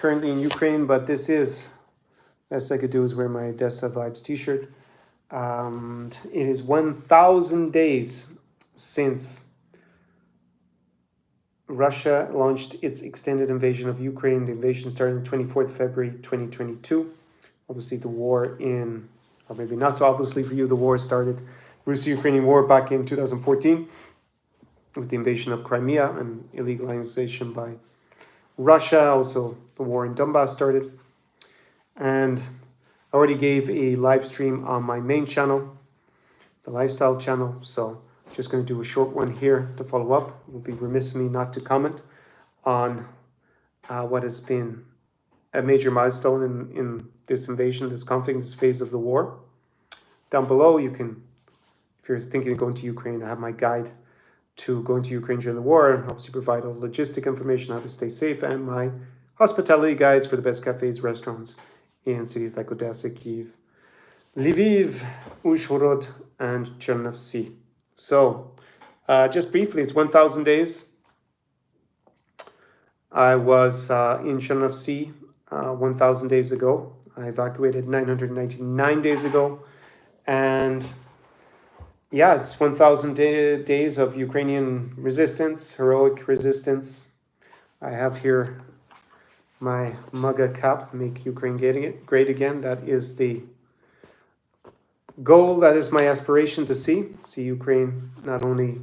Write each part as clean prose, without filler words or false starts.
currently in Ukraine, but this is, best I could do is wear my Odessa Vibes t-shirt. It is 1,000 days since Russia launched its extended invasion of Ukraine. The invasion started on 24th February 2022. Obviously, the war or maybe not so obviously for you, the war started, Russo-Ukrainian war back in 2014 with the invasion of Crimea and illegal annexation by Russia. Also, the war in Donbass started. And I already gave a live stream on my main channel, the lifestyle channel. So just going to do a short one here to follow up. It would be remiss of me not to comment on what has been a major milestone in this invasion, this conflict, this phase of the war. Down below, you can, if you're thinking of going to Ukraine, I have my guide to going to Ukraine during the war, and obviously provide all logistic information, how to stay safe, and my hospitality guides for the best cafes, restaurants in cities like Odessa, Kyiv, Lviv, Uzhhorod, and Chernivtsi. So, just briefly, it's 1,000 days. I was in Chernivtsi 1,000 days ago. I evacuated 999 days ago. And yeah, it's 1,000 days of Ukrainian resistance, heroic resistance. I have here my MAGA cap, Make Ukraine Great Again. That is the goal, that is my aspiration to see Ukraine not only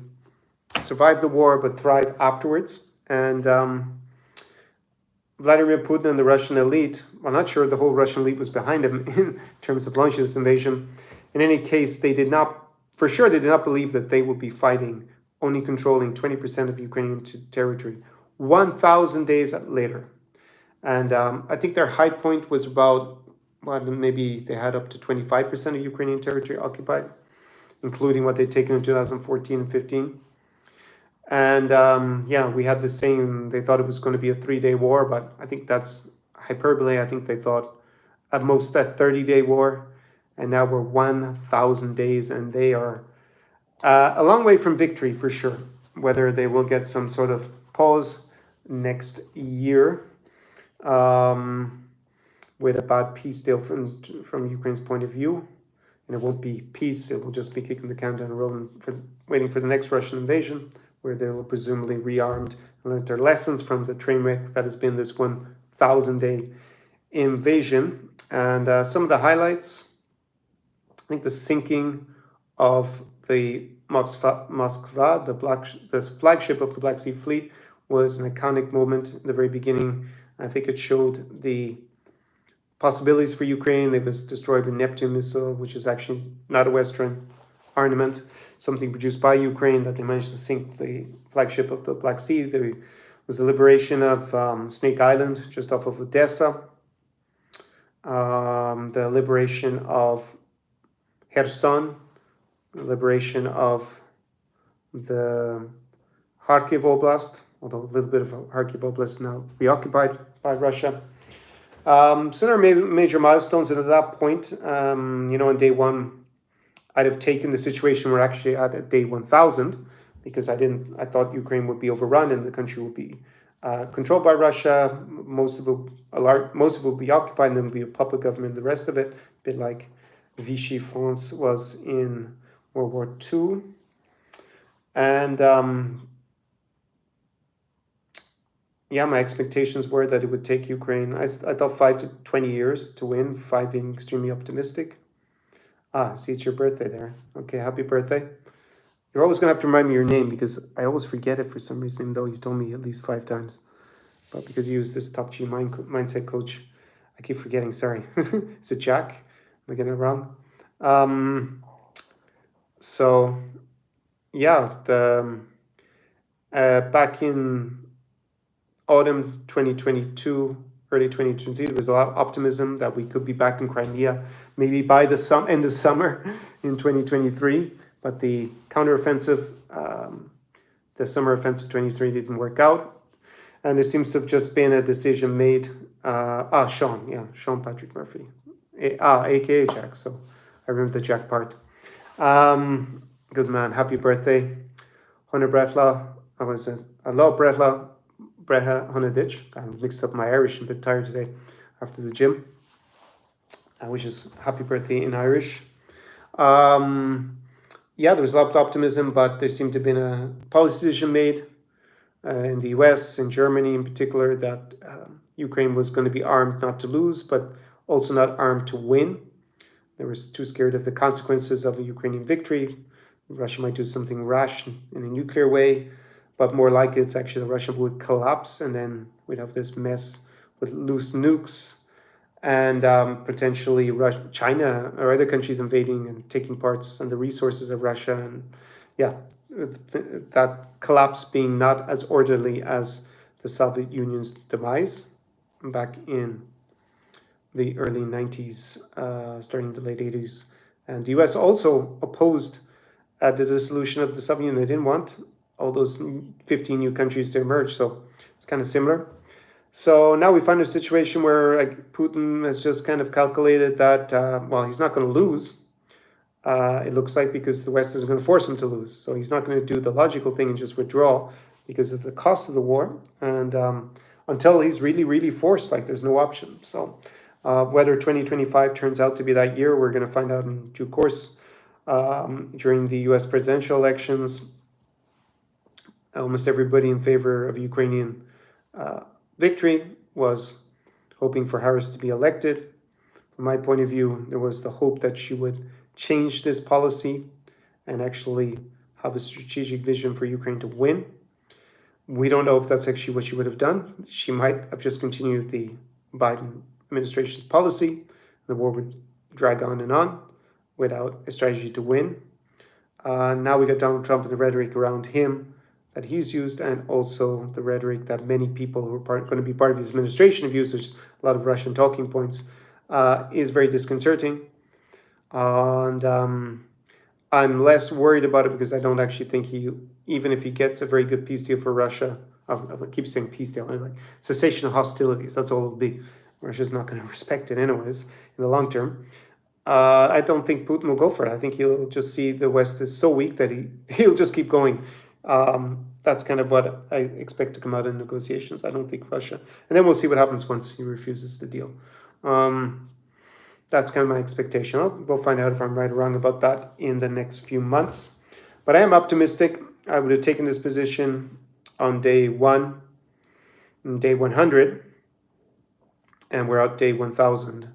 survive the war, but thrive afterwards. And Vladimir Putin and the Russian elite, I'm not sure the whole Russian elite was behind him in terms of launching this invasion. In any case, they did not believe that they would be fighting, only controlling 20% of Ukrainian territory 1,000 days later. And I think their high point was about, well, maybe they had up to 25% of Ukrainian territory occupied, including what they'd taken in 2014 and 15. And yeah, we had the same, they thought it was going to be a 3-day war, but I think that's hyperbole. I think they thought at most a 30-day war. And now we're 1,000 days, and they are a long way from victory for sure. Whether they will get some sort of pause next year with a bad peace deal from Ukraine's point of view, and it won't be peace, it will just be kicking the can down the road and waiting for the next Russian invasion, where they will presumably rearmed and learn their lessons from the train wreck that has been this 1,000-day invasion. And some of the highlights, I think the sinking of the Moskva, the flagship of the Black Sea Fleet, was an iconic moment in the very beginning. I think it showed the possibilities for Ukraine. It was destroyed with Neptune missile, which is actually not a Western armament, something produced by Ukraine, that they managed to sink the flagship of the Black Sea. There was the liberation of Snake Island, just off of Odessa. The liberation of Kherson, the liberation of the Kharkiv Oblast, although a little bit of Kharkiv Oblast now reoccupied by Russia. So there are major milestones, and at that point, on day one, I'd have taken the situation we're actually at day 1,000, because I thought Ukraine would be overrun and the country would be controlled by Russia. Most of it will be occupied, and then will be a puppet government. The rest of it, a bit like Vichy France was in World War II. And yeah, my expectations were that it would take Ukraine, I thought 5 to 20 years to win, 5 being extremely optimistic. See, it's your birthday there. Okay, happy birthday. You're always going to have to remind me your name, because I always forget it for some reason, even though you told me at least 5 times. But because you use this Top G mindset coach, I keep forgetting, sorry. Is it Jack? Am I getting it wrong? So, yeah, back in autumn 2022, early 2023, there was a lot of optimism that we could be back in Crimea, maybe by the end of summer in 2023. But the counteroffensive, the summer offensive 23 didn't work out. And there seems to have just been a decision made. Sean Patrick Murphy, aka Jack. So I remember the Jack part. Good man, happy birthday. Hunter Bretla, I love Bretla. Breha Honadich. I mixed up my Irish. I'm a bit tired today after the gym. Which is happy birthday in Irish. Yeah, there was a lot of optimism, but there seemed to have been a policy decision made in the US, in Germany in particular, that Ukraine was going to be armed not to lose, but also not armed to win. They were too scared of the consequences of a Ukrainian victory. Russia might do something rash in a nuclear way, but more likely it's actually that Russia would collapse, and then we'd have this mess with loose nukes and potentially China or other countries invading and taking parts and the resources of Russia. And yeah, that collapse being not as orderly as the Soviet Union's demise back in the early 90s, starting the late 80s. And the US also opposed the dissolution of the Soviet Union. They didn't want all those 15 new countries to emerge. So it's kind of similar. So now we find a situation where Putin has just kind of calculated that, well, he's not going to lose. It looks like, because the West is going to force him to lose. So he's not going to do the logical thing and just withdraw because of the cost of the war. And until he's really, really forced, there's no option. So whether 2025 turns out to be that year, we're going to find out in due course. During the US presidential elections, almost everybody in favor of Ukrainian victory was hoping for Harris to be elected. From my point of view, there was the hope that she would change this policy and actually have a strategic vision for Ukraine to win. We don't know if that's actually what she would have done. She might have just continued the Biden administration's policy. The war would drag on and on without a strategy to win. Now we got Donald Trump and the rhetoric around him that he's used, and also the rhetoric that many people who are going to be part of his administration have used, which is a lot of Russian talking points, is very disconcerting. And I'm less worried about it because I don't actually think even if he gets a very good peace deal for Russia, I keep saying peace deal, anyway, cessation of hostilities, that's all it'll be. Russia's not going to respect it anyways in the long term. I don't think Putin will go for it. I think he'll just see the West is so weak that he'll just keep going. That's kind of what I expect to come out in negotiations. I don't think Russia. And then we'll see what happens once he refuses the deal. That's kind of my expectation. We'll find out if I'm right or wrong about that in the next few months. But I am optimistic. I would have taken this position on day 1, day 100, and we're out day 1,000.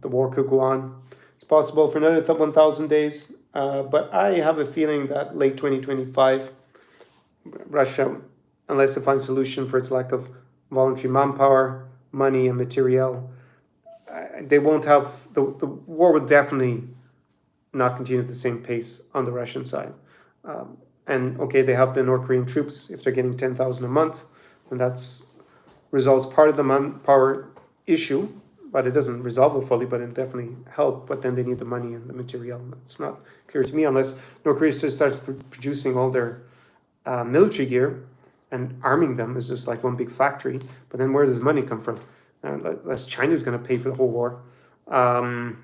The war could go on. It's possible for another 1,000 days, but I have a feeling that late 2025, Russia, unless it finds a solution for its lack of voluntary manpower, money, and materiel, they won't have, the war will definitely not continue at the same pace on the Russian side. And okay, they have the North Korean troops, if they're getting 10,000 a month, and that's resolves part of the manpower issue, but it doesn't resolve it fully, but it definitely help. But then they need the money and the material. It's not clear to me unless North Korea starts producing all their military gear and arming them is just like one big factory. But then where does the money come from? Unless China's going to pay for the whole war. And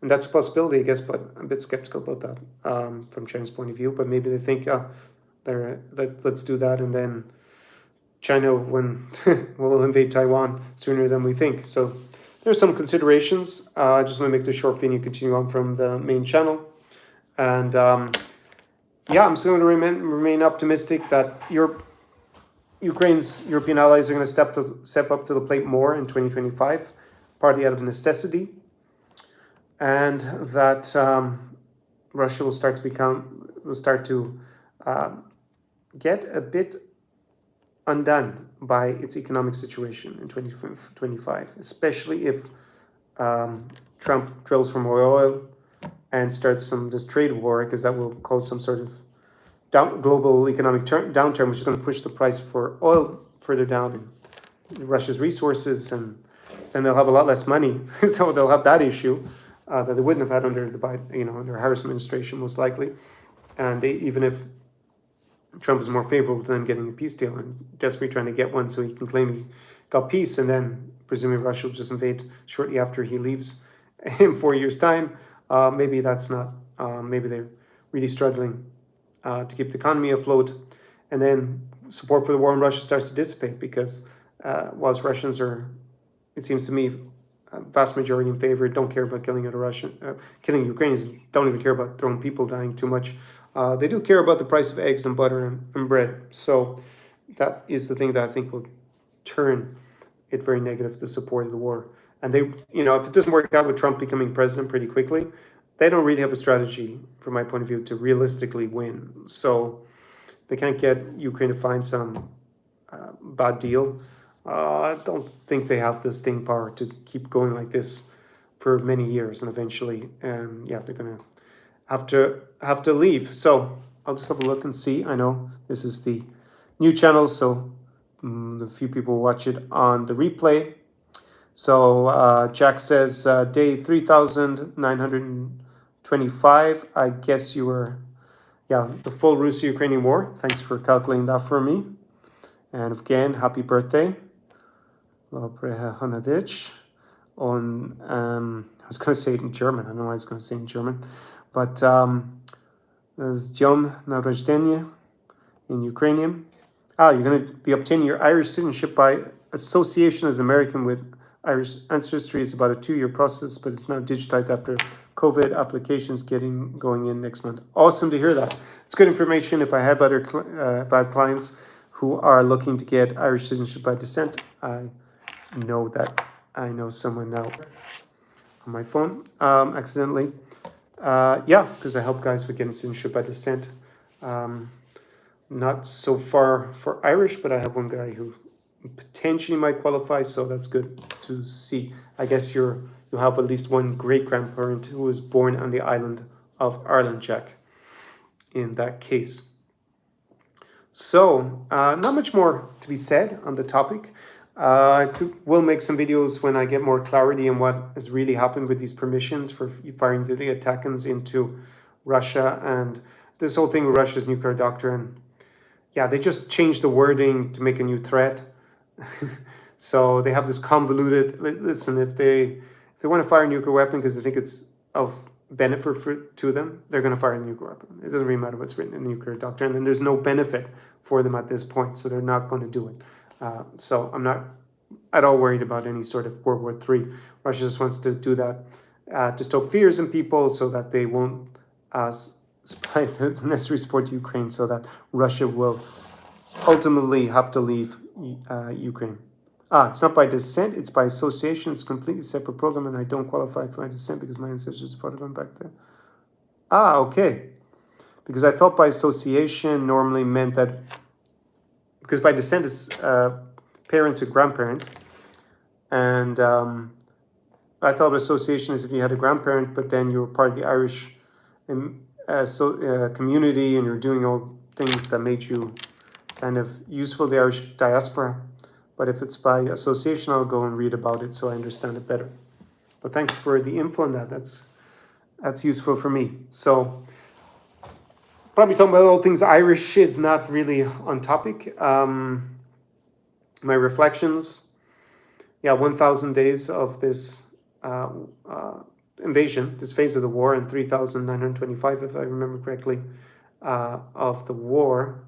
that's a possibility, I guess, but I'm a bit skeptical about that from China's point of view. But maybe they think, let's do that, and then China will invade Taiwan sooner than we think. So there's some considerations. I just want to make this short video, continue on from the main channel. And yeah, I'm still going to remain optimistic that Ukraine's European allies are going to step up to the plate more in 2025, partly out of necessity, and that Russia will start to get a bit undone by its economic situation in 2025, especially if Trump drills for more oil and starts this trade war, because that will cause some sort of global economic downturn, which is going to push the price for oil further down in Russia's resources, and then they'll have a lot less money. So they'll have that issue that they wouldn't have had under the under Harris administration, most likely. And even if Trump is more favorable to them getting a peace deal and desperately trying to get one so he can claim he got peace, and then presumably Russia will just invade shortly after he leaves in 4 years' time. Maybe that's not, maybe they're really struggling to keep the economy afloat. And then support for the war in Russia starts to dissipate, because whilst Russians are, it seems to me, vast majority in favor, don't care about killing killing Ukrainians, don't even care about their own people dying too much. They do care about the price of eggs and butter and bread. So that is the thing that I think will turn it very negative, the support of the war. And they, if it doesn't work out with Trump becoming president pretty quickly, they don't really have a strategy, from my point of view, to realistically win. So they can't get Ukraine to find some bad deal. I don't think they have the staying power to keep going like this for many years, and eventually, they're gonna have to leave. So I'll just have a look and see. I know this is the new channel, so a few people watch it on the replay. So Jack says day 3,925. I guess you were, the full Russia-Ukrainian war. Thanks for calculating that for me. And again, happy birthday. On I was going to say it in German. I don't know why I was going to say it in German, but there's Dnем Narodzenia in Ukrainian. You're going to be obtaining your Irish citizenship by association as an American with Irish ancestry. It's about a 2-year process, but it's now digitized after COVID. Applications going in next month. Awesome to hear that. It's good information. If I have if I have clients who are looking to get Irish citizenship by descent, I know that I know someone now on my phone accidentally. Because I help guys with getting citizenship by descent. Not so far for Irish, but I have one guy who potentially might qualify, so that's good to see. I guess you have at least one great-grandparent who was born on the island of Ireland, Jack, in that case. So, not much more to be said on the topic. Will make some videos when I get more clarity on what has really happened with these permissions for firing the attackings into Russia, and this whole thing with Russia's nuclear doctrine. They just changed the wording to make a new threat. So they have this convoluted, listen, if they want to fire a nuclear weapon because they think it's of benefit to them, they're going to fire a nuclear weapon. It doesn't really matter what's written in the nuclear doctrine, and there's no benefit for them at this point, so they're not going to do it. So I'm not at all worried about any sort of World War III. Russia just wants to do that to stoke fears in people so that they won't supply the necessary support to Ukraine, so that Russia will ultimately have to leave Ukraine. It's not by descent, it's by association. It's a completely separate program, and I don't qualify for my descent because my ancestors fought going back there. Okay. Because I thought by association normally meant that, because by descent is parents or grandparents, and I thought association is if you had a grandparent, but then you were part of the Irish community, and you're doing all things that made you kind of useful to the Irish diaspora. But if it's by association, I'll go and read about it so I understand it better. But thanks for the info on that. That's useful for me. So probably talking about all things Irish is not really on topic. My reflections, 1,000 days of this invasion, this phase of the war, and 3,925, if I remember correctly, of the war.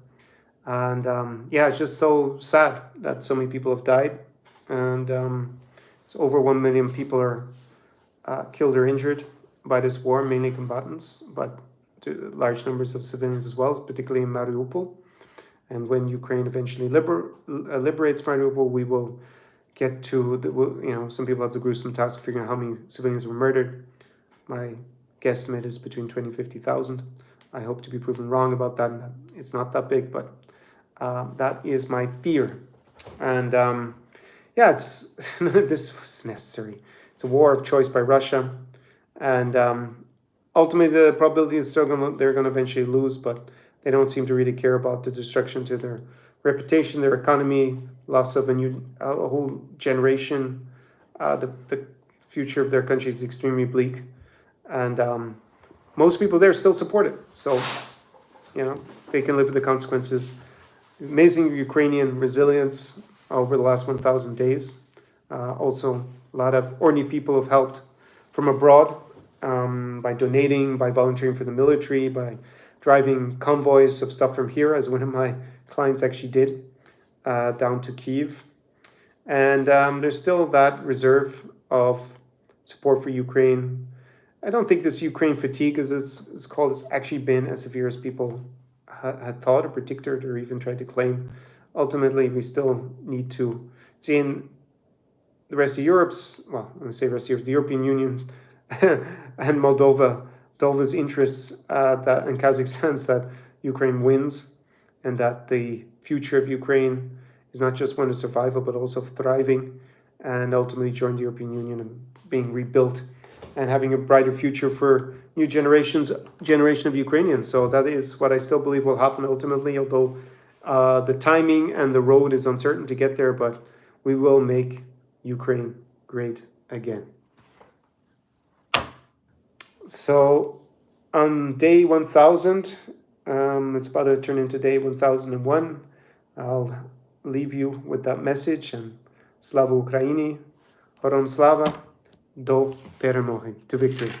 And it's just so sad that so many people have died, and it's over 1 million people are killed or injured by this war, mainly combatants, but large numbers of civilians as well, particularly in Mariupol. And when Ukraine eventually liberates Mariupol, we will get to some people have the gruesome task of figuring out how many civilians were murdered. My guesstimate is between 20 and 50,000. I hope to be proven wrong about that. It's not that big, but that is my fear. And it's none of this was necessary. It's a war of choice by Russia, and ultimately the probability is they're going to eventually lose, but they don't seem to really care about the destruction to their reputation, their economy, loss of a whole generation. The future of their country is extremely bleak, and most people there still support it. So, they can live with the consequences. Amazing Ukrainian resilience over the last 1,000 days. Also, a lot of ordinary people have helped from abroad by donating, by volunteering for the military, by driving convoys of stuff from here. As one of my clients actually did down to Kyiv. And there's still that reserve of support for Ukraine. I don't think this Ukraine fatigue, as it's called, has actually been as severe as people had thought or predicted or even tried to claim. Ultimately, we still need to see in the rest of Europe's, well, when I say rest of Europe, the European Union and Moldova's interests that and Kazakhstan's that Ukraine wins and that the future of Ukraine is not just one of survival, but also of thriving and ultimately join the European Union and being rebuilt and having a brighter future for new generation of Ukrainians. So that is what I still believe will happen ultimately, although the timing and the road is uncertain to get there, but we will make Ukraine great again. So on day 1000, it's about to turn into day 1001. I'll leave you with that message, and Slava Ukraini, Horom Slava, do перемоги, to victory.